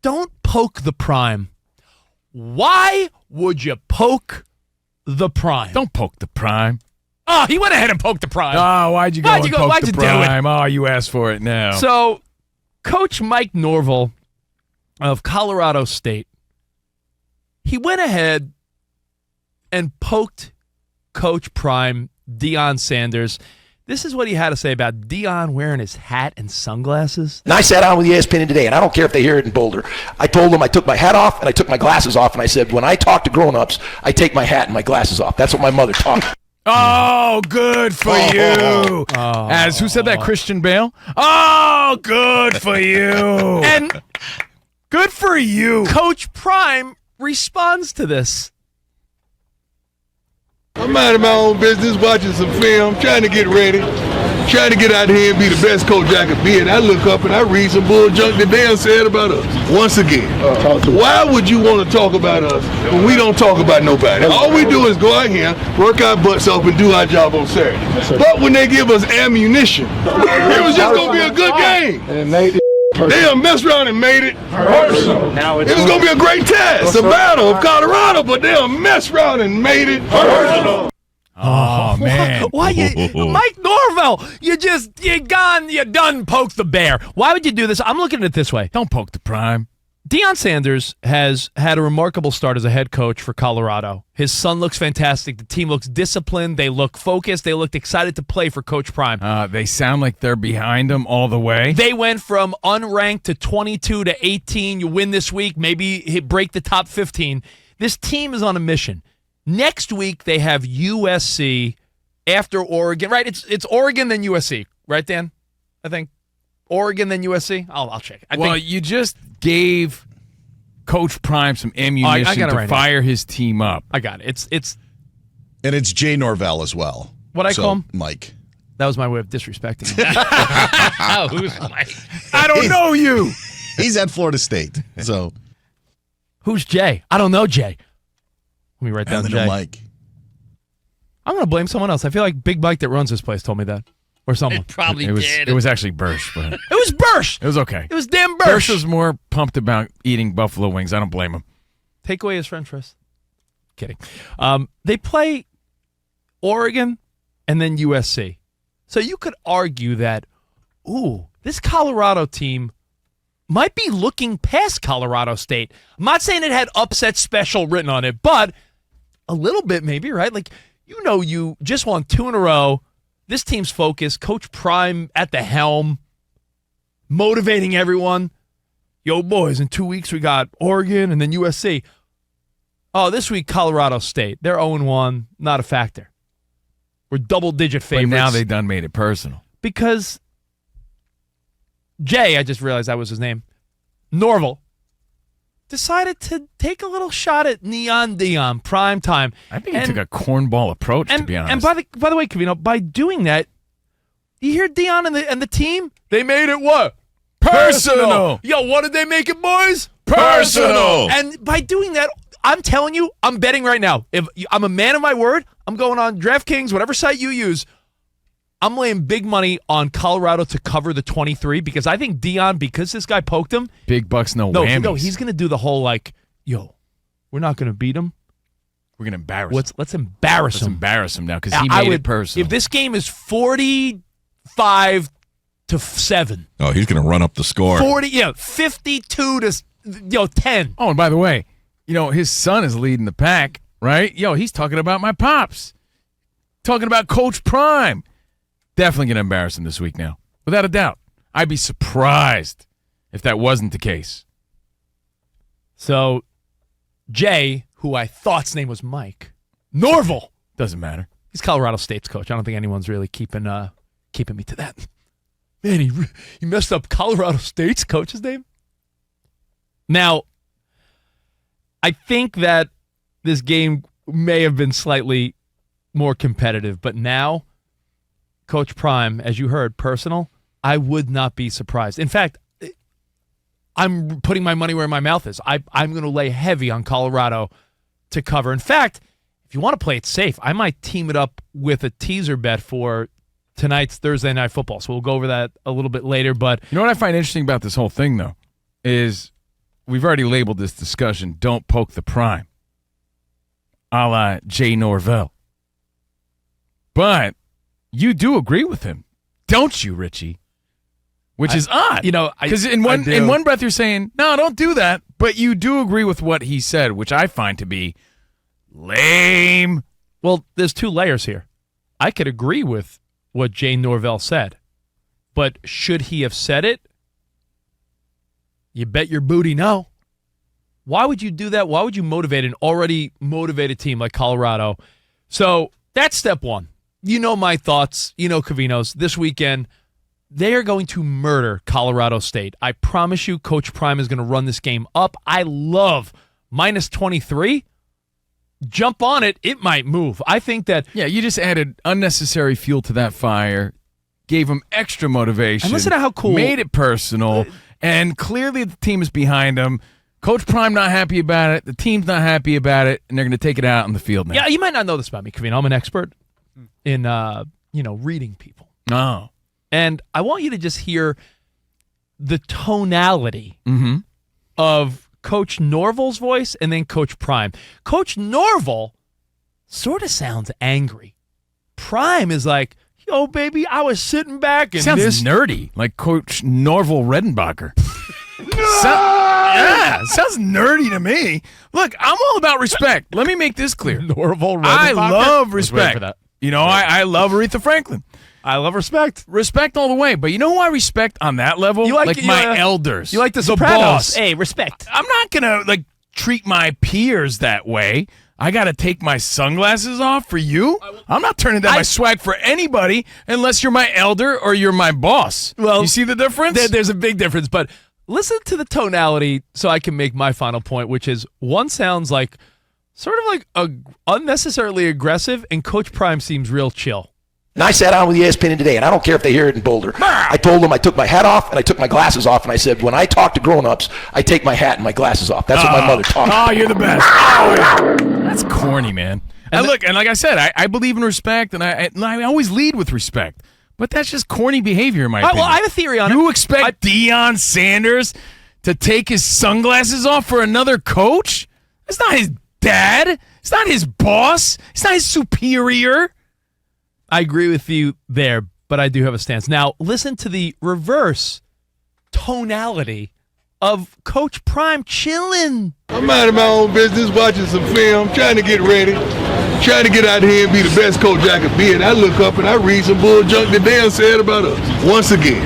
don't poke the prime. Why would you poke the prime? Don't poke the prime. Oh, he went ahead and poked the prime. Oh, why'd you go and poke Why'd the you prime? Oh, you asked for it now. So, Coach Mike Norvell of Colorado State, he went ahead and poked Coach Prime, Deion Sanders. This is what he had to say about Deion wearing his hat and sunglasses. And I sat down with ESPN today, and I don't care if they hear it in Boulder. I told them I took my hat off and I took my glasses off, and I said, when I talk to grown-ups, I take my hat and my glasses off. That's what my mother taught me. Oh, good for you. As who said that? Christian Bale? Oh, good for you. And good for you. Coach Prime responds to this. I'm minding my own business, watching some film, trying to get ready, trying to get out here and be the best coach I could be. And I look up and I read some bull junk that Deion said about us. Once again, why would you want to talk about us when we don't talk about nobody? All we do is go out here, work our butts off, and do our job on Saturday. But when they give us ammunition, it was just going to be a good game. They done messed around and made it personal. It was going to be a great test, a battle of Colorado, but they done messed around and made it personal. Oh, man. Why Mike Norvell, you done poked the bear. Why would you do this? I'm looking at it this way. Don't poke the prime. Deion Sanders has had a remarkable start as a head coach for Colorado. His son looks fantastic. The team looks disciplined. They look focused. They looked excited to play for Coach Prime. They sound like they're behind him all the way. They went from unranked to 22 to 18. You win this week, maybe break the top 15. This team is on a mission. Next week, they have USC after Oregon. Right? It's Oregon, then USC. Right, Dan? I think. Oregon, then USC? I'll check. You just gave Coach Prime some ammunition to fire his team up. I got it. And it's Jay Norvell as well. What'd I call him? Mike. That was my way of disrespecting him. Who's Mike? I don't know you. He's at Florida State. So who's Jay? I don't know Jay. Let me write down Jay. Mike. I'm going to blame someone else. I feel like Big Mike that runs this place told me that. Or someone. It probably did. It was actually Bursch. But it was Bursch. It was okay. It was damn Bursch. Bursch was more pumped about eating buffalo wings. I don't blame him. Take away his French fries. Kidding. They play Oregon and then USC. So you could argue that, this Colorado team might be looking past Colorado State. I'm not saying it had upset special written on it, but a little bit maybe, right? Like, you just won 2 in a row. This team's focused. Coach Prime at the helm, motivating everyone. Yo, boys, in 2 weeks we got Oregon and then USC. Oh, this week Colorado State. They're 0-1, not a factor. We're double-digit favorites. But now they done made it personal. Because Jay, I just realized that was his name, Norvell, decided to take a little shot at Neon Deion, prime time. I think he took a cornball approach, to be honest. And by the way, Covino, by doing that, you hear Deion and the team, they made it what? Personal. Yo, what did they make it, boys? Personal. And by doing that, I'm telling you, I'm betting right now. If I'm a man of my word, I'm going on DraftKings, whatever site you use. I'm laying big money on Colorado to cover the 23 because I think Deion, because this guy poked him. Big bucks, no whammies. No, he's going to do the whole we're not going to beat him. We're going to embarrass him. Let's embarrass him. Let's embarrass him now because he made it personal. If this game is 45-7. Oh, he's going to run up the score. 52 to 10. Oh, and by the way, his son is leading the pack, right? He's talking about my pops. Talking about Coach Prime. Definitely going to embarrass him this week now. Without a doubt. I'd be surprised if that wasn't the case. So, Jay, who I thought's name was Mike, Norvell. Doesn't matter. He's Colorado State's coach. I don't think anyone's really keeping me to that. Man, he messed up Colorado State's coach's name. Now, I think that this game may have been slightly more competitive, but now Coach Prime, as you heard, personal, I would not be surprised. In fact, I'm putting my money where my mouth is. I'm going to lay heavy on Colorado to cover. In fact, if you want to play it safe, I might team it up with a teaser bet for tonight's Thursday Night Football. So we'll go over that a little bit later. But you know what I find interesting about this whole thing, though, is we've already labeled this discussion, don't poke the prime, a la Jay Norvell. But you do agree with him, don't you, Richie? Which is odd. Because in one breath you're saying, no, don't do that. But you do agree with what he said, which I find to be lame. Well, there's two layers here. I could agree with what Jay Norvell said, but should he have said it? You bet your booty no. Why would you do that? Why would you motivate an already motivated team like Colorado? So that's step one. You know my thoughts. You know Covino's. This weekend, they are going to murder Colorado State. I promise you, Coach Prime is going to run this game up. I love minus 23. Jump on it. It might move. I think that. Yeah, you just added unnecessary fuel to that fire, gave them extra motivation. And listen to how cool. Made it personal, and clearly the team is behind them. Coach Prime not happy about it. The team's not happy about it, and they're going to take it out on the field now. Yeah, you might not know this about me, Covino. I'm an expert in reading people. Oh. And I want you to just hear the tonality of Coach Norvell's voice and then Coach Prime. Coach Norvell sort of sounds angry. Prime is like, yo, baby, I was sitting back and sounds nerdy, like Coach Norvell Redenbacher. Sounds nerdy to me. Look, I'm all about respect. Let me make this clear. Norvell Redenbacher? I love respect. For that. I love Aretha Franklin. I love respect. Respect all the way. But you know who I respect on that level? You like my elders. You like the Sopranos. Boss. Hey, respect. I'm not going to treat my peers that way. I got to take my sunglasses off for you? I'm not turning down my swag for anybody unless you're my elder or you're my boss. Well, you see the difference? There's a big difference. But listen to the tonality so I can make my final point, which is one sounds like sort of like unnecessarily aggressive, and Coach Prime seems real chill. And I sat down with ESPN today, and I don't care if they hear it in Boulder. I told them I took my hat off and I took my glasses off, and I said, when I talk to grown-ups, I take my hat and my glasses off. That's what my mother taught me. Oh, you're the best. Oh, that's corny, man. And look, and like I said, I believe in respect, and I always lead with respect. But that's just corny behavior, in my opinion. Well, I have a theory on it. You expect Deion Sanders to take his sunglasses off for another coach? That's not his dad. It's not his boss. It's not his superior. I agree with you there, but I do have a stance. Now, listen to the reverse tonality of Coach Prime chilling. I'm minding my own business, watching some film, trying to get ready, trying to get out here and be the best coach I could be. And I look up and I read some bull junk that Deion said about us. Once again,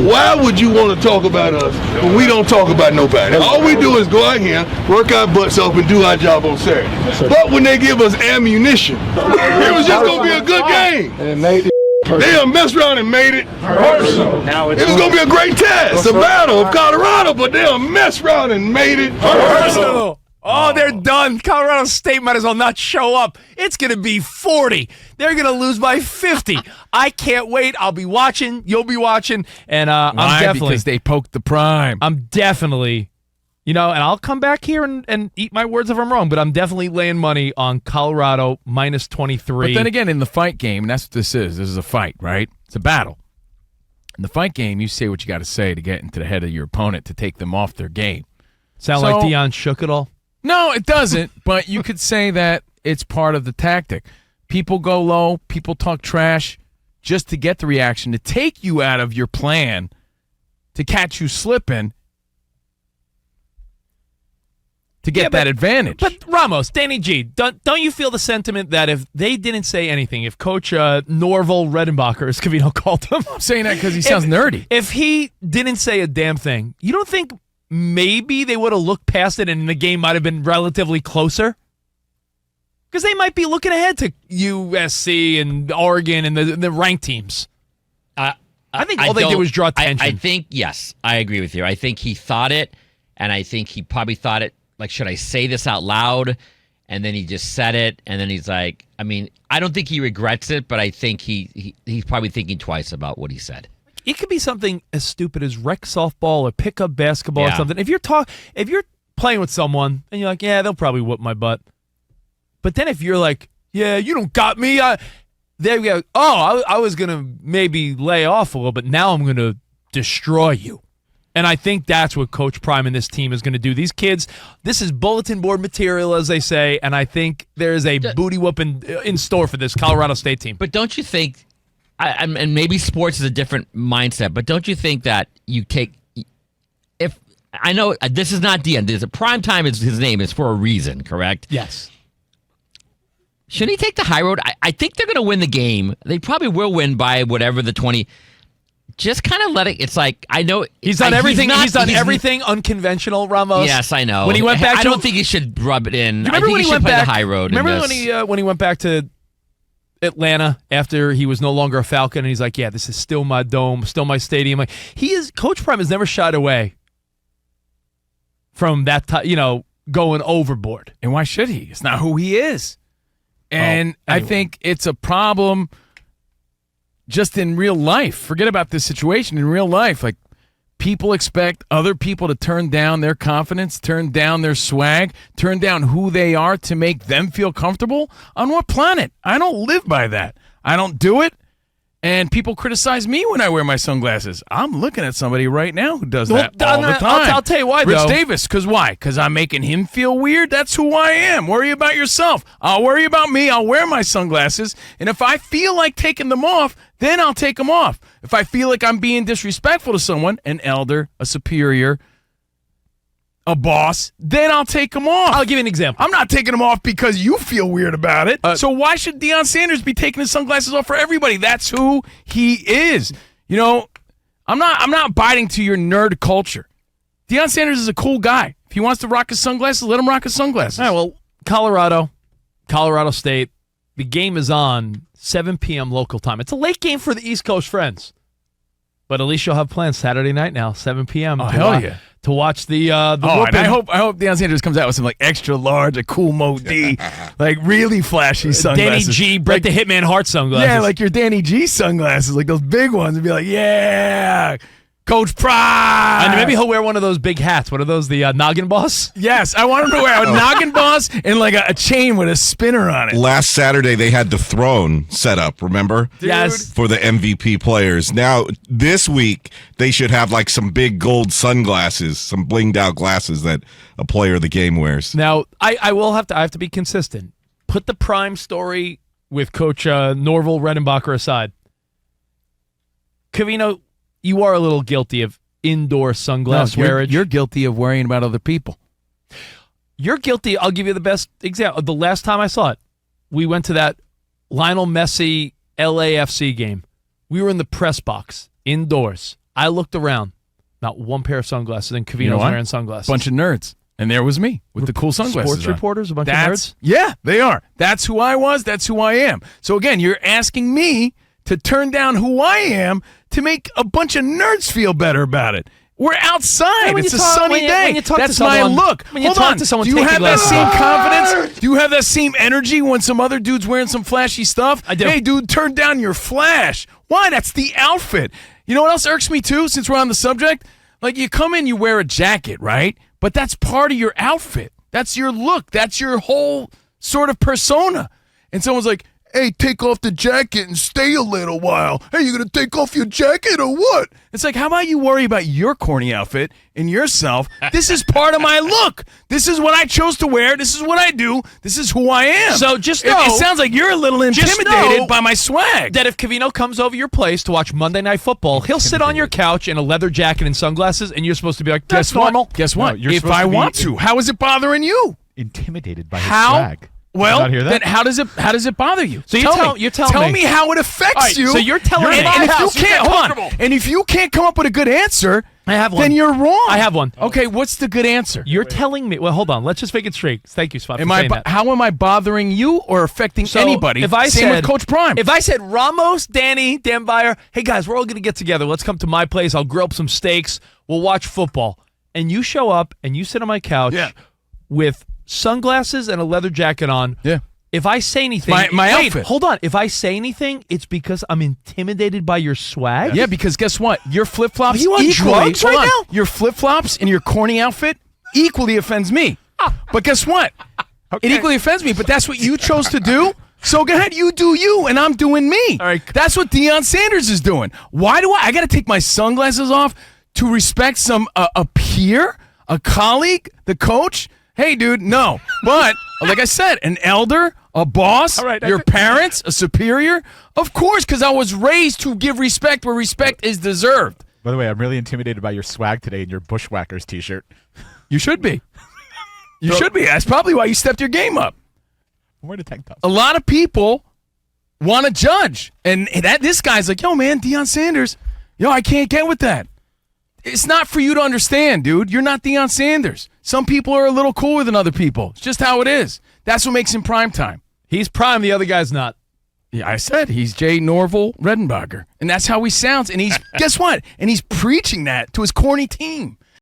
why would you want to talk about us when we don't talk about nobody? All we do is go out here, work our butts off, and do our job on Saturday. But when they give us ammunition, it was just going to be a good game. They messed around and made it personal. It was going to be a great test, a battle of Colorado, but they messed around and made it personal. Oh, they're done. Colorado State might as well not show up. It's going to be 40. They're going to lose by 50. I can't wait. I'll be watching. You'll be watching. And I'm definitely. Because they poked the prime. I'm definitely, and I'll come back here and eat my words if I'm wrong, but I'm definitely laying money on Colorado minus 23. But then again, in the fight game, and that's what this is. This is a fight, right? It's a battle. In the fight game, you say what you got to say to get into the head of your opponent to take them off their game. Sound like Deion shook it all? No, it doesn't, but you could say that it's part of the tactic. People go low, people talk trash just to get the reaction, to take you out of your plan, to catch you slipping, to get that advantage. But Ramos, Danny G, don't you feel the sentiment that if they didn't say anything, if Coach Norvell Redenbacher, as Covino called him. I'm saying that because he sounds nerdy. If he didn't say a damn thing, you don't think maybe they would have looked past it and the game might have been relatively closer? Because they might be looking ahead to USC and Oregon and the ranked teams. I think all they did was draw attention. I think, yes, I agree with you. I think he thought it, and I think he probably thought it, like, should I say this out loud? And then he just said it, and then he's like, I don't think he regrets it, but I think he's probably thinking twice about what he said. It could be something as stupid as rec softball or pickup basketball or something. If you're playing with someone and you're like, yeah, they'll probably whoop my butt. But then if you're like, yeah, you don't got me, there we go. Oh, I was gonna maybe lay off a little, but now I'm gonna destroy you. And I think that's what Coach Prime and this team is going to do. These kids, this is bulletin board material, as they say, and I think there is a booty whooping in store for this Colorado State team. But don't you think, and maybe sports is a different mindset, but don't you think that you take, if I know this is not Deion, Prime Time is his name, is for a reason, correct? Yes. Should he take the high road? I think they're going to win the game. They probably will win by whatever the 20. Just kind of let it. It's like, I know he's done everything. He's done everything unconventional, Ramos. Yes, I know. When he went back, I don't think he should rub it in. I think when he should play the high road. Remember when he went back to Atlanta after he was no longer a Falcon, and he's like, "Yeah, this is still my dome, still my stadium." Like Coach Prime has never shied away from that. Going overboard. And why should he? It's not who he is. And anyway. I think it's a problem. Just in real life, forget about this situation. In real life, like people expect other people to turn down their confidence, turn down their swag, turn down who they are to make them feel comfortable. On what planet? I don't live by that. I don't do it. And people criticize me when I wear my sunglasses. I'm looking at somebody right now who does that all the time. I'll tell you why, Rich though. Davis, because why? Because I'm making him feel weird? That's who I am. Worry about yourself. I'll worry about me. I'll wear my sunglasses. And if I feel like taking them off, then I'll take them off. If I feel like I'm being disrespectful to someone, an elder, a superior, a boss, then I'll take them off. I'll give you an example. I'm not taking them off because you feel weird about it. So why should Deion Sanders be taking his sunglasses off for everybody? That's who he is. I'm not biting to your nerd culture. Deion Sanders is a cool guy. If he wants to rock his sunglasses, let him rock his sunglasses. All right, well, Colorado State, the game is on 7 p.m. local time. It's a late game for the East Coast friends. But at least you'll have plans Saturday night now, 7 p.m. Oh, hell yeah. To watch the and I hope Deion Sanders comes out with some like extra large, a cool Mo D, like really flashy sunglasses. Danny G, Brett the Hitman Hart sunglasses. Yeah, like your Danny G sunglasses, like those big ones, and be like, yeah, Coach Prime. And maybe he'll wear one of those big hats. What are those, the Noggin Boss? Yes, I want him to wear a Noggin Boss and like a chain with a spinner on it. Last Saturday, they had the throne set up, remember? Yes. For the MVP players. Now, this week, they should have like some big gold sunglasses, some blinged out glasses that a player of the game wears. Now, I have to be consistent. Put the Prime story with Coach Norvell Redenbacher aside. Covino, you are a little guilty of indoor sunglass wearage. You're guilty of worrying about other people. You're guilty. I'll give you the best example. The last time I saw it, we went to that Lionel Messi LAFC game. We were in the press box, indoors. I looked around. Not one pair of sunglasses, and Covino's wearing sunglasses. Bunch of nerds. And there was me with the cool sunglasses Sports on. reporters, a bunch of nerds? Yeah, they are. That's who I was. That's who I am. So again, you're asking me to turn down who I am to make a bunch of nerds feel better about it. We're outside. It's a sunny day. That's my look. Hold on. Do you have that same confidence? Do you have that same energy when some other dude's wearing some flashy stuff? I do. Hey, dude, turn down your flash. Why? That's the outfit. You know what else irks me too, since we're on the subject? Like you come in, you wear a jacket, right? But that's part of your outfit. That's your look. That's your whole sort of persona. And someone's like, hey, take off the jacket and stay a little while. Hey, you going to take off your jacket or what? It's like, how about you worry about your corny outfit and yourself? This is part of my look. This is what I chose to wear. This is what I do. This is who I am. So just know. It sounds like you're a little intimidated by my swag. That if Covino comes over your place to watch Monday Night Football, he'll sit on your couch in a leather jacket and sunglasses, and you're supposed to be like, that's normal. Guess what? No, if I want to. How is it bothering you? Intimidated by his How? swag. Well, then how does it bother you? So you're telling me how it affects you. So you're telling me. And if you can't come up with a good answer, I have one. Then you're wrong. I have one. Okay, what's the good answer? You're telling me. Well, hold on. Let's just make it straight. Thank you, Spot, for saying that. How am I bothering you or affecting anybody? If I Same with Coach Prime. If I said Ramos, Danny, Dan Byer, hey guys, we're all going to get together. Let's come to my place. I'll grill up some steaks. We'll watch football. And you show up and you sit on my couch with sunglasses and a leather jacket on. Yeah. If I say anything, my outfit. Hold on. If I say anything, it's because I'm intimidated by your swag. Yeah, because guess what? Your flip flops. Are you on drugs right now? Your flip flops and your corny outfit equally offends me. But guess what? It equally offends me. But that's what you chose to do. So go ahead, you do you, and I'm doing me. All right. That's what Deion Sanders is doing. Why do I got to take my sunglasses off to respect a peer, a colleague, the coach? Hey, dude, no. But like I said, an elder, a boss, All right, your parents, a superior, of course, because I was raised to give respect where respect is deserved. By the way, I'm really intimidated by your swag today and your Bushwhackers T-shirt. You should be. You should be. That's probably why you stepped your game up. Where the tank tops? A lot of people want to judge, and this guy's like, yo, man, Deion Sanders, I can't get with that. It's not for you to understand, dude. You're not Deion Sanders. Some people are a little cooler than other people. It's just how it is. That's what makes him prime time. He's prime, the other guy's not. Yeah, I said he's Jay Norvell Redenbacher, and that's how he sounds. And he's guess what? And he's preaching that to his corny team.